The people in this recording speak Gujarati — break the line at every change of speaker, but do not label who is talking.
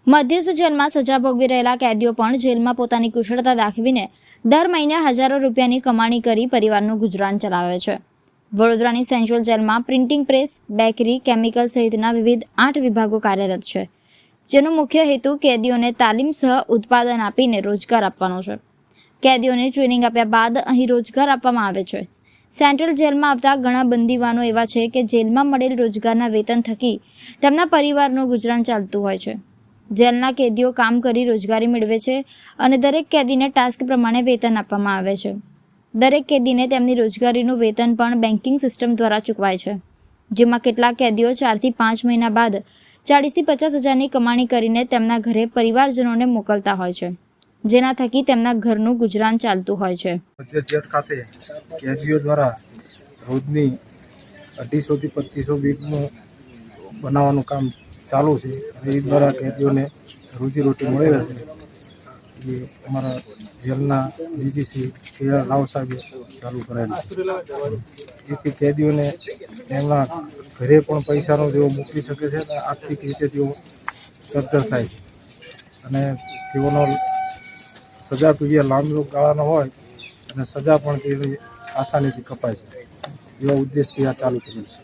મધ્યસ્થ જેલમાં સજા ભોગવી રહેલા કેદીઓ પણ જેલમાં પોતાની કુશળતા દાખવીને દર મહિને હજારો રૂપિયાની કમાણી કરી પરિવારનું ગુજરાન ચલાવે છે. વડોદરાની સેન્ટ્રલ જેલમાં પ્રિન્ટિંગ પ્રેસ, બેકરી, કેમિકલ સહિતના વિવિધ 8 વિભાગો કાર્યરત છે, જેનો મુખ્ય હેતુ કેદીઓને તાલીમ સહ ઉત્પાદન આપીને રોજગાર આપવાનો છે. કેદીઓને ટ્રેનિંગ આપ્યા બાદ અહીં રોજગાર આપવામાં આવે છે. સેન્ટ્રલ જેલમાં આવતા ઘણા બંદીવાનો એવા છે કે જેલમાં મળેલ રોજગારના વેતન થકી તેમના પરિવારનું ગુજરાન ચાલતું હોય છે. જેલના કેદીઓ કામ કરી રોજગારી મેળવે છે અને દરેક કેદીને ટાસ્ક પ્રમાણે વેતન આપવામાં આવે છે. દરેક કેદીને તેમની રોજગારીનું વેતન પણ બેન્કિંગ સિસ્ટમ દ્વારા ચૂકવાય છે, જેમાં કેટલાક કેદીઓ 4 થી 5 મહિના બાદ 40 થી 50 હજારની કમાણી કરીને તેમના ઘરે પરિવારજનોને મોકલતા હોય છે, જેના થકી તેમના ઘરનું ગુજરાન ચાલતું હોય છે.
જેલ ખાતે કેદીઓ દ્વારા રોજની 250 થી 2500 બીટનું બનાવવાનું કામ ચાલુ છે. એ દ્વારા કેદીઓને રોજીરોટી મળી રહે છે. એ અમારા જેલના ડીજીસી કેઆર રાવ સાહેબે ચાલુ કરેલ છે. એથી કેદીઓને તેમના ઘરે પણ પૈસાનો તેઓ મોકલી શકે છે અને આર્થિક રીતે તેઓ સદ્ધર થાય છે અને તેઓનો સજા પીડિયા લાંબા ગાળાનો હોય અને સજા પણ તેની આસાનીથી કપાય છે. એવા ઉદ્દેશથી આ ચાલુ કરેલ છે.